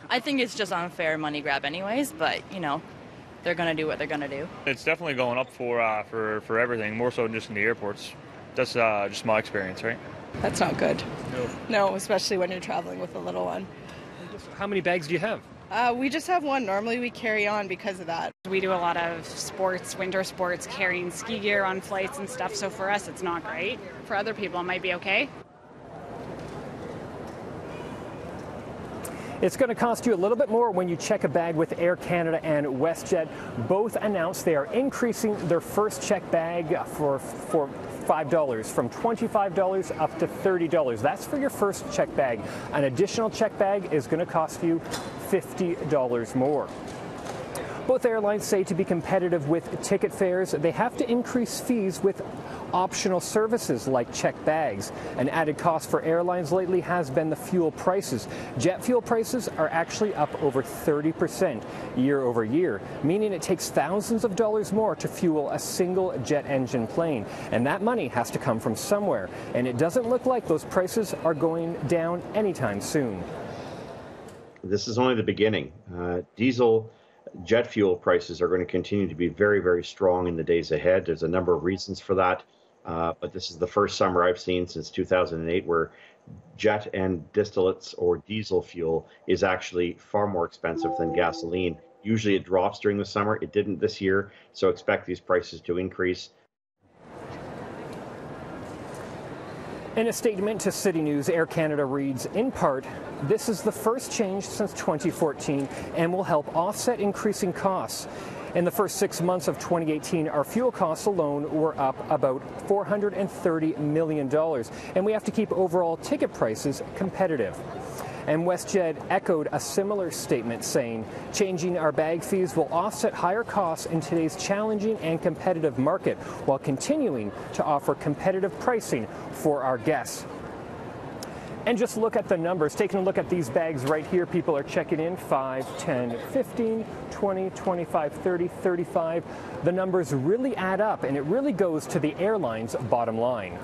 I think it's just unfair money grab anyways, but, they're going to do what they're going to do. It's definitely going up for everything, more so than just in the airports. That's just my experience, right? That's not good. No. No, especially when you're traveling with a little one. How many bags do you have? We just have one. Normally we carry on because of that. We do a lot of sports, winter sports, carrying ski gear on flights and stuff, so for us it's not great. For other people it might be okay. It's going to cost you a little bit more when you check a bag with Air Canada and WestJet. Both announced they are increasing their first check bag for $5 from $25 up to $30. That's for your first check bag. An additional check bag is going to cost you $50 more. Both airlines say to be competitive with ticket fares, they have to increase fees with optional services like checked bags. An added cost for airlines lately has been the fuel prices. Jet fuel prices are actually up over 30% year over year, meaning it takes thousands of dollars more to fuel a single jet engine plane. And that money has to come from somewhere. And it doesn't look like those prices are going down anytime soon. This is only the beginning. Diesel jet fuel prices are going to continue to be very, very strong in the days ahead. There's a number of reasons for that. But this is the first summer I've seen since 2008 where jet and distillates or diesel fuel is actually far more expensive than gasoline. Usually it drops during the summer. It didn't this year, so expect these prices to increase. In a statement to CityNews, Air Canada reads, in part, this is the first change since 2014 and will help offset increasing costs. In the first 6 months of 2018, our fuel costs alone were up about $430 million, and we have to keep overall ticket prices competitive. And WestJet echoed a similar statement saying, changing our bag fees will offset higher costs in today's challenging and competitive market while continuing to offer competitive pricing for our guests. And just look at the numbers. Taking a look at these bags right here, people are checking in 5, 10, 15, 20, 25, 30, 35. The numbers really add up, and it really goes to the airline's bottom line.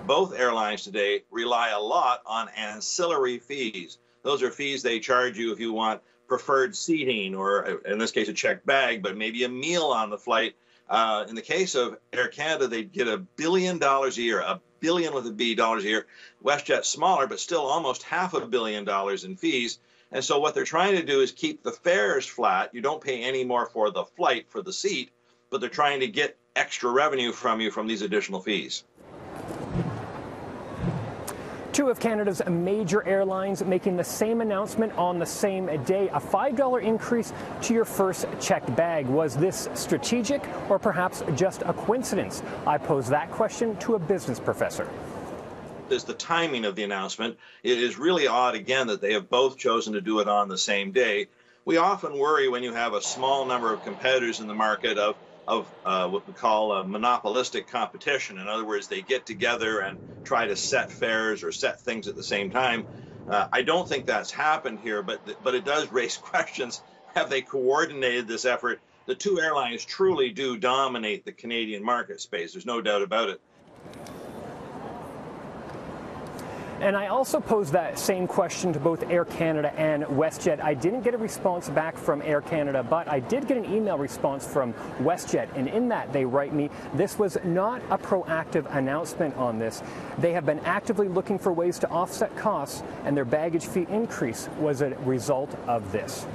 Both airlines today rely a lot on ancillary fees. Those are fees they charge you if you want preferred seating or, in this case, a checked bag, but maybe a meal on the flight. In the case of Air Canada, they get $1 billion a year, $1 billion with a B dollars a year. WestJet smaller, but still almost $500 million in fees. And so what they're trying to do is keep the fares flat. You don't pay any more for the flight, for the seat, but they're trying to get extra revenue from you from these additional fees. Two of Canada's major airlines making the same announcement on the same day, a $5 increase to your first checked bag. Was this strategic or perhaps just a coincidence? I pose that question to a business professor. Is the timing of the announcement. It is really odd, again, that they have both chosen to do it on the same day. We often worry when you have a small number of competitors in the market of what we call a monopolistic competition. In other words, they get together and try to set fares or set things at the same time. I don't think that's happened here, but it does raise questions. Have they coordinated this effort? The two airlines truly do dominate the Canadian market space. There's no doubt about it. And I also posed that same question to both Air Canada and WestJet. I didn't get a response back from Air Canada, but I did get an email response from WestJet. And in that, they write me, this was not a proactive announcement on this. They have been actively looking for ways to offset costs, and their baggage fee increase was a result of this.